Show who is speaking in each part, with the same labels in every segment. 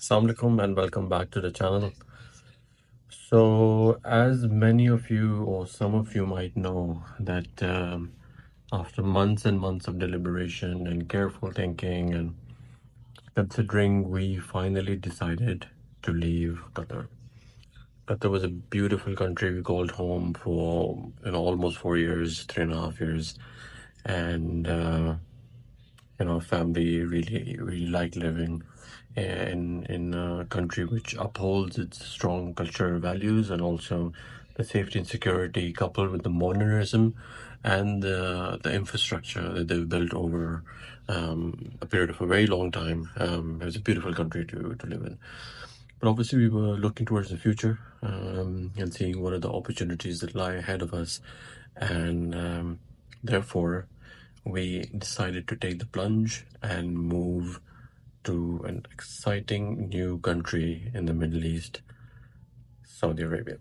Speaker 1: Assalamu alaikum and welcome back to the channel. So, as many of you or some of you might know, that after months and months of deliberation and careful thinking and considering, we finally decided to leave Qatar. Qatar was a beautiful country we called home for almost 4 years, 3.5 years, and family really like living in a country which upholds its strong cultural values, and also the safety and security coupled with the modernism and the infrastructure that they've built over a period of a very long time. It was a beautiful country to live in. But obviously, we were looking towards the future and seeing what are the opportunities that lie ahead of us. And therefore, we decided to take the plunge and move to an exciting new country in the Middle East, Saudi Arabia.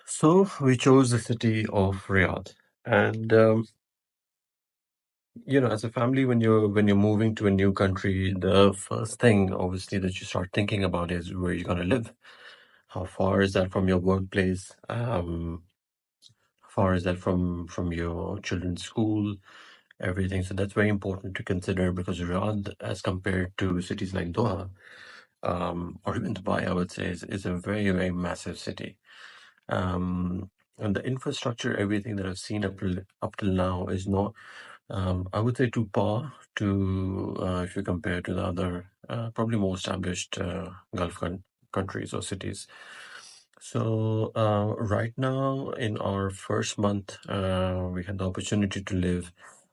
Speaker 1: So we chose the city of Riyadh. And as a family, when you're moving to a new country, the first thing obviously that you start thinking about is where you're gonna live. How far is that from your workplace? How far is that from your children's school? Everything. So that's very important to consider, because Riyadh, as compared to cities like Doha, or even Dubai, I would say, is a very, very massive city. And the infrastructure, everything that I've seen up till now is not, I would say, to par to if you compare to the other, probably more established Gulf countries or cities. So right now, in our first month, we had the opportunity to live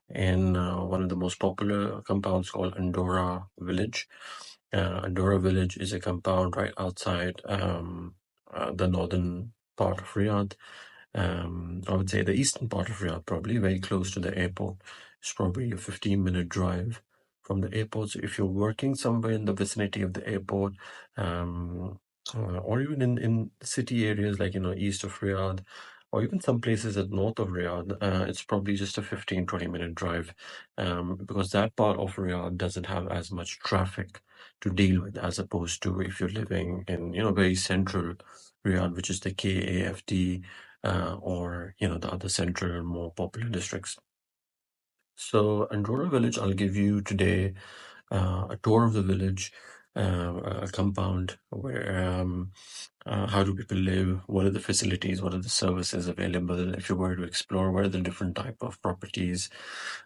Speaker 1: in one of the most popular compounds called Andorra Village. Andorra Village is a compound right outside the northern part of Riyadh. I would say the eastern part of Riyadh, probably very close to the airport. It's probably a 15-minute drive from the airport. So if you're working somewhere in the vicinity of the airport, or even in city areas like east of Riyadh, or even some places at north of Riyadh, it's probably just a 15-20 minute drive, because that part of Riyadh doesn't have as much traffic to deal with, as opposed to if you're living in very central Riyadh, which is the KAFD, or the other central more popular districts. So Andorra Village, I'll give you today a tour of the village, a compound where how do people live, what are the facilities, what are the services available. If you were to explore, what are the different type of properties,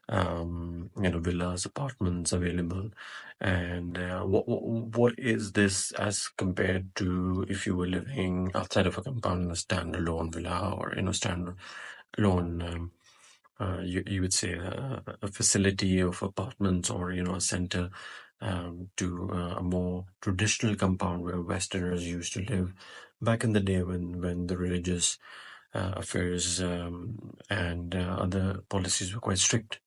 Speaker 1: villas, apartments available, and what is this as compared to if you were living outside of a compound in a standalone villa, or standalone, you would say a facility of apartments, or a center, to a more traditional compound where Westerners used to live back in the day, when the religious affairs and other policies were quite strict.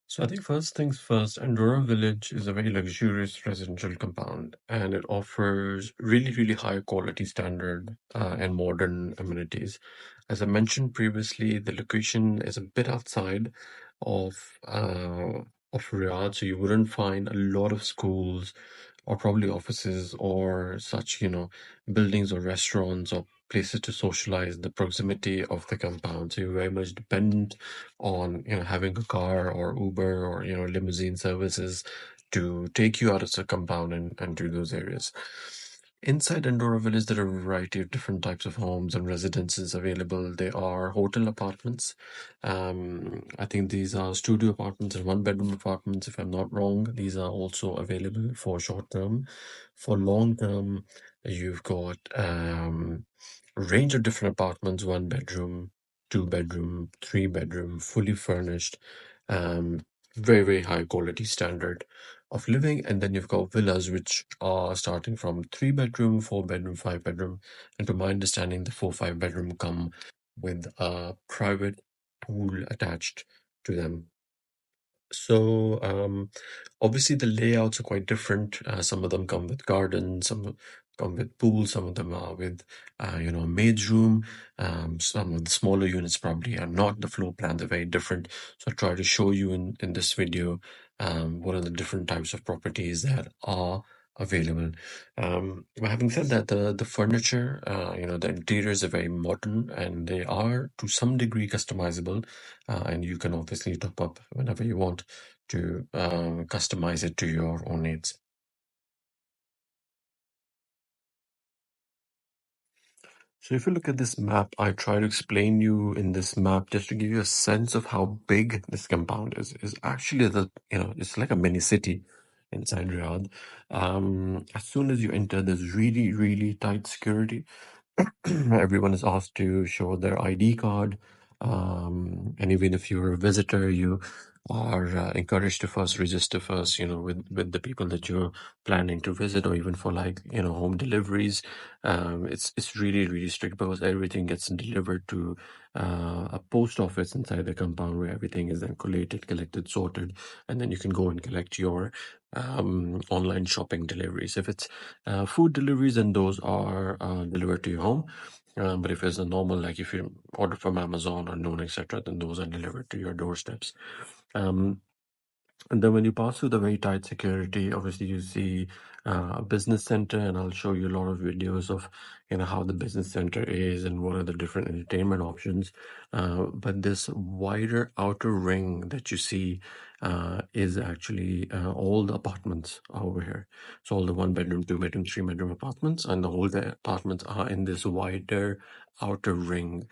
Speaker 1: So I think first things first, Andorra Village is a very luxurious residential compound, and it offers really, really high quality standard and modern amenities. As I mentioned previously, the location is a bit outside of uh, of Riyadh, so you wouldn't find a lot of schools or probably offices or such, buildings or restaurants or places to socialize in the proximity of the compound. So you're very much dependent on having a car or Uber or limousine services to take you out of the compound and to those areas. Inside Andorra Village, there are a variety of different types of homes and residences available. There are hotel apartments. I think these are studio apartments and one-bedroom apartments, if I'm not wrong. These are also available for short term. For long term, you've got a range of different apartments: one bedroom, two bedroom, three bedroom, fully furnished, very, very high quality standard of living. And then you've got villas, which are starting from three bedroom, four bedroom, five bedroom. And to my understanding, the four, five bedroom come with a private pool attached to them. So obviously the layouts are quite different. Some of them come with gardens, some come with pools. Some of them are with, a maid's room. Some of the smaller units probably are not. The floor plans are very different. So I try to show you in this video what are the different types of properties that are available. But having said that, the furniture, the interiors are very modern and they are to some degree customizable, and you can obviously top up whenever you want to customize it to your own needs. So if you look at this map, I try to explain you in this map just to give you a sense of how big this compound is. Is actually it's like a mini city inside Riyadh. As soon as you enter, there's really, really tight security. Everyone is asked to show their ID card. And even if you're a visitor, you are encouraged to first register first, with the people that you're planning to visit, or even for like, home deliveries. It's really, really strict because everything gets delivered to a post office inside the compound where everything is then collated, collected, sorted, and then you can go and collect your online shopping deliveries. If it's food deliveries, then those are delivered to your home. But if it's a normal, like if you order from Amazon or Noon, etc., then those are delivered to your doorsteps. Um, and then when you pass through the very tight security, obviously you see a business center, and I'll show you a lot of videos of how the business center is and what are the different entertainment options. But this wider outer ring that you see is actually all the apartments over here. So all the 1 bedroom, 2 bedroom, 3 bedroom apartments, and the whole the apartments are in this wider outer ring.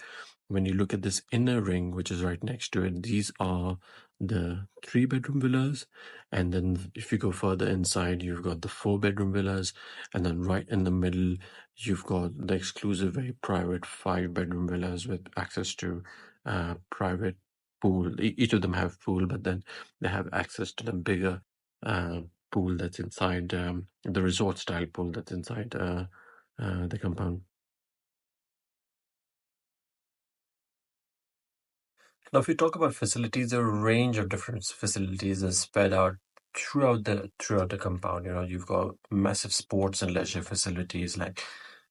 Speaker 1: When you look at this inner ring, which is right next to it, these are the 3 bedroom villas. And then if you go further inside, you've got the 4 bedroom villas. And then right in the middle, you've got the exclusive, very private 5 bedroom villas with access to private pool. Each of them have pool, but then they have access to the bigger uh, pool that's inside, the resort style pool that's inside the compound. Now, if you talk about facilities, there are a range of different facilities that spread out throughout the compound. You've got massive sports and leisure facilities like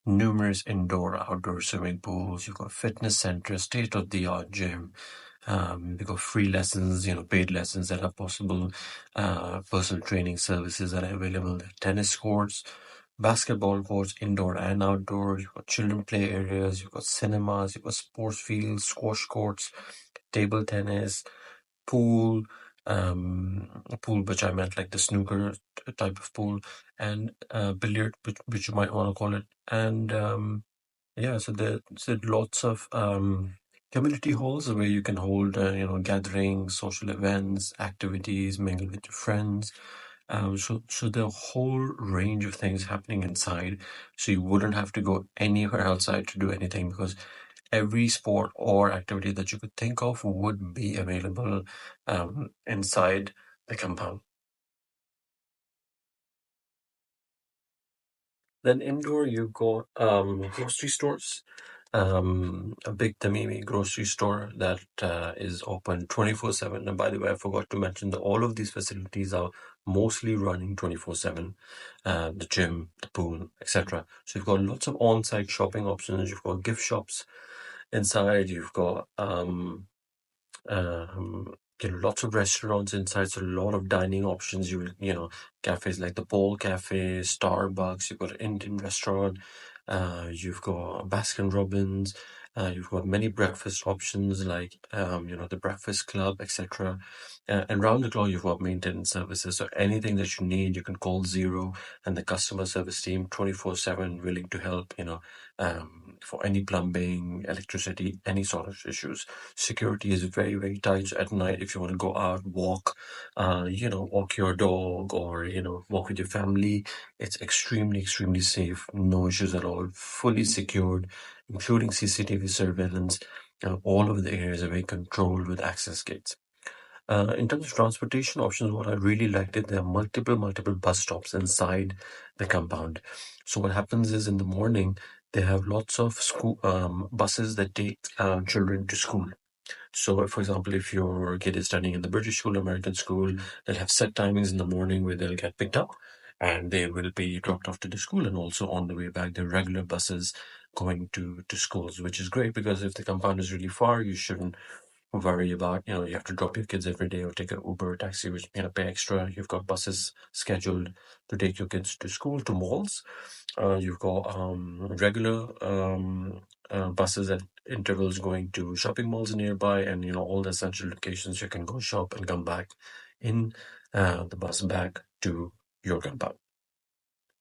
Speaker 1: numerous indoor, outdoor swimming pools. You've got fitness centers, state-of-the-art gym. You've got free lessons, paid lessons that are possible, personal training services that are available, tennis courts, basketball courts, indoor and outdoor. You've got children play areas, you've got cinemas, you've got sports fields, squash courts, table tennis, pool, a pool which I meant like the snooker type of pool, and billiard, which you might want to call it, and yeah, so there's lots of community halls where you can hold gatherings, social events, activities, mingle with your friends. So there are a whole range of things happening inside, so you wouldn't have to go anywhere outside to do anything because every sport or activity that you could think of would be available inside the compound. Then indoor, you've got grocery stores, a big Tamimi grocery store that is open 24/7. And by the way, I forgot to mention that all of these facilities are mostly running 24/7. The gym, the pool, etc. So you've got lots of on-site shopping options. You've got gift shops inside. You've got um, lots of restaurants inside, so a lot of dining options. Cafes like the Pole Cafe, Starbucks. You've got an Indian restaurant. You've got Baskin Robbins. You've got many breakfast options like the Breakfast Club, etc. And round the clock, you've got maintenance services. So anything that you need, you can call Zero, and the customer service team 24/7 willing to help. For any plumbing, electricity, any sort of issues. Security is very, very tight. So at night, if you want to go out, walk your dog, or walk with your family, it's extremely, extremely safe. No issues at all. Fully secured, including CCTV surveillance. All of the areas are very controlled with access gates. In terms of transportation options, what I really liked is there are multiple bus stops inside the compound. So what happens is in the morning they have lots of school buses that take children to school. So, for example, if your kid is studying in the British school, American school, they'll have set timings in the morning where they'll get picked up. and they will be dropped off to the school, and also on the way back, there are regular buses going to schools, which is great because if the compound is really far, you shouldn't worry about, you have to drop your kids every day or take an Uber or taxi, which pay extra. You've got buses scheduled to take your kids to school, to malls. You've got regular buses at intervals going to shopping malls nearby, and all the essential locations you can go shop and come back in the bus back to your compound.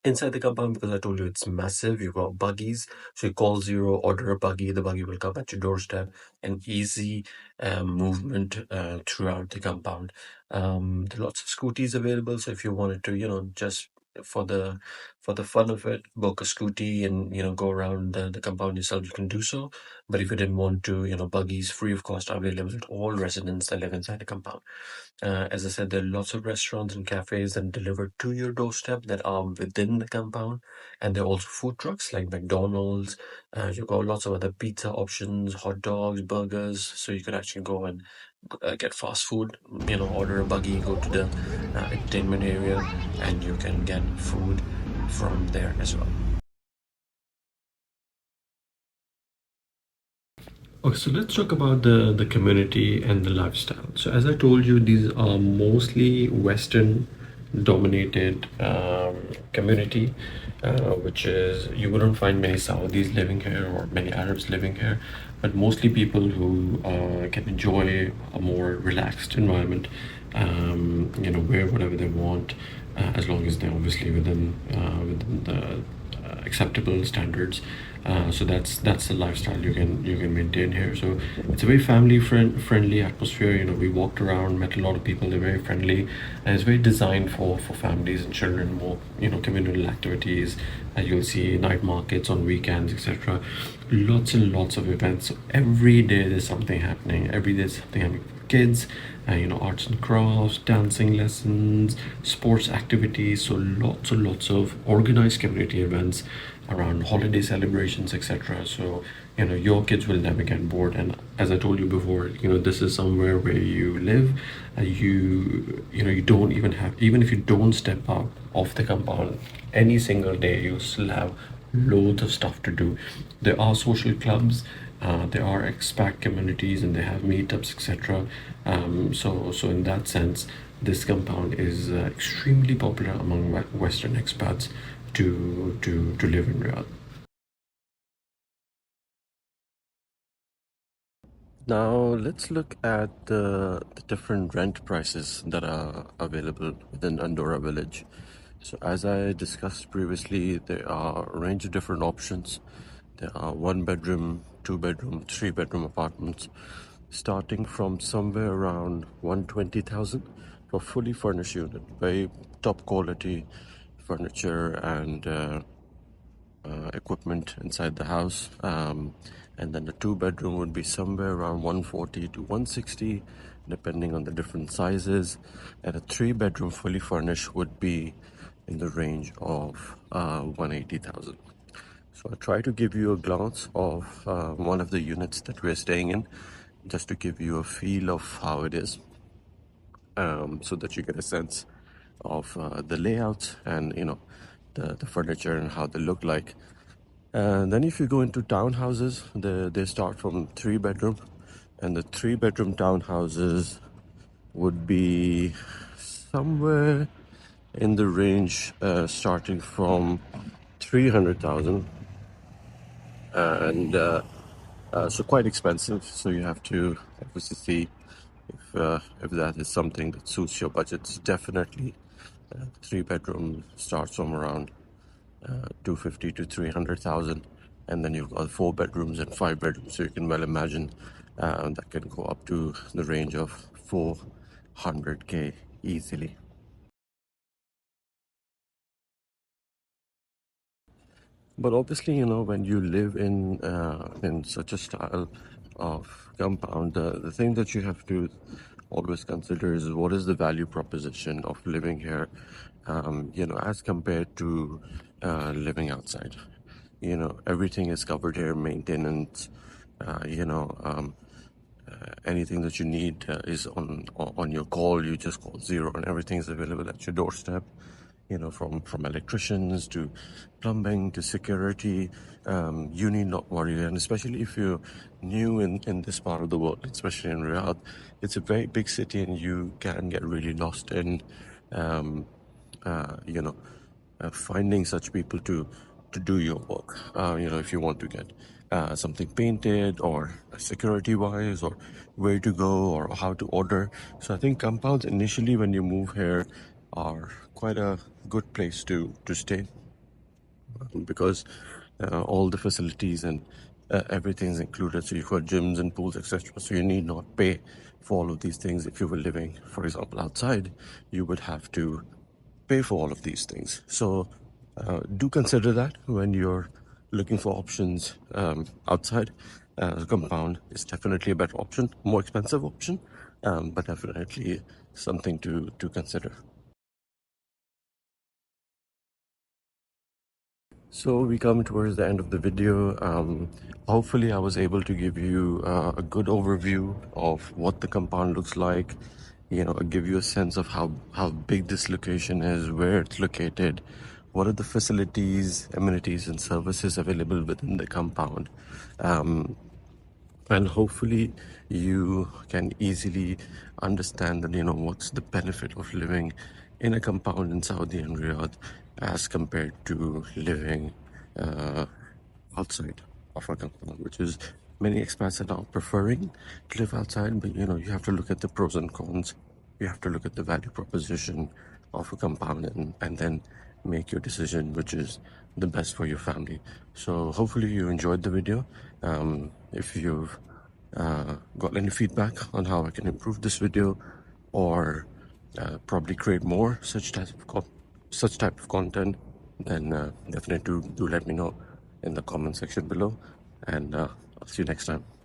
Speaker 1: Inside the compound, because I told you it's massive, you've got buggies. So you call zero, order a buggy, the buggy will come at your doorstep, and easy movement throughout the compound. There are lots of scooties available, so if you wanted to, just for the fun of it, book a scooty and go around the compound yourself, you can do so. But if you didn't want to, buggies free of cost are available at all residents that live inside the compound. As I said, there are lots of restaurants and cafes that deliver to your doorstep that are within the compound, and there are also food trucks like McDonald's. You've got lots of other pizza options, hot dogs, burgers, so you can actually go and get fast food. Order a buggy, go to the entertainment area, and you can get food from there as well. Okay, so let's talk about the community and the lifestyle. So as I told you, these are mostly Western dominated community, which is you wouldn't find many Saudis living here or many Arabs living here, but mostly people who can enjoy a more relaxed environment, wear whatever they want, as long as they're obviously within the acceptable standards. So that's the lifestyle you can maintain here. So it's a very friendly atmosphere. We walked around, met a lot of people. They're very friendly, and it's very designed for families and children. More communal activities. You'll see night markets on weekends, etc. Lots and lots of events. So every day there's something happening. Every day there's something happening for kids. Arts and crafts, dancing lessons, sports activities. So lots and lots of organized community events around holiday celebrations, etc. So your kids will never get bored. And as I told you before, this is somewhere where you live. You don't even if you don't step out of the compound any single day, you still have loads of stuff to do. There are social clubs, there are expat communities, and they have meetups, etc. So in that sense, this compound is extremely popular among Western expats to live in Riyadh. Now let's look at the different rent prices that are available within Andorra Village. So as I discussed previously, there are a range of different options. There are one bedroom, two bedroom, three bedroom apartments, starting from somewhere around 120,000 for fully furnished unit. Very top quality furniture and equipment inside the house. And then the two bedroom would be somewhere around 140 to 160, depending on the different sizes. And a three bedroom fully furnished would be in the range of 180,000. So I try to give you a glance of one of the units that we're staying in, just to give you a feel of how it is, so that you get a sense of the layout and the furniture and how they look like. And then if you go into townhouses, they start from three bedroom, and the three bedroom townhouses would be somewhere in the range starting from 300,000, and so quite expensive. So you have to obviously see if that is something that suits your budgets. Definitely, three bedroom starts from around 250 to 300,000, and then you've got four bedrooms and five bedrooms. So you can well imagine that can go up to the range of 400K easily. But obviously, when you live in such a style of compound, the thing that you have to always consider is what is the value proposition of living here, as compared to living outside. Everything is covered here, maintenance, anything that you need is on your call. You just call zero, and everything is available at your doorstep. from electricians to plumbing to security. You need not worry, and especially if you're new in this part of the world, especially in Riyadh, it's a very big city, and you can get really lost in um, uh, you know finding such people to do your work. If you want to get something painted or security wise, or where to go or how to order. So I think compounds initially when you move here are quite a good place to stay, because all the facilities and everything's included. So you've got gyms and pools, etc. So you need not pay for all of these things. If you were living, for example, outside, you would have to pay for all of these things. So do consider that when you're looking for options outside. The compound is definitely a better option, more expensive option, but definitely something to consider. So we come towards the end of the video. Hopefully I was able to give you a good overview of what the compound looks like, give you a sense of how big this location is, where it's located, what are the facilities, amenities, and services available within the compound. And hopefully you can easily understand that what's the benefit of living in a compound in Saudi and Riyadh as compared to living uh, outside of a compound, which is many expats are now preferring to live outside. But you have to look at the pros and cons. You have to look at the value proposition of a compound, and then make your decision which is the best for your family. So hopefully you enjoyed the video. If you've got any feedback on how I can improve this video, or probably create more such type of content, then definitely do let me know in the comment section below, and I'll see you next time.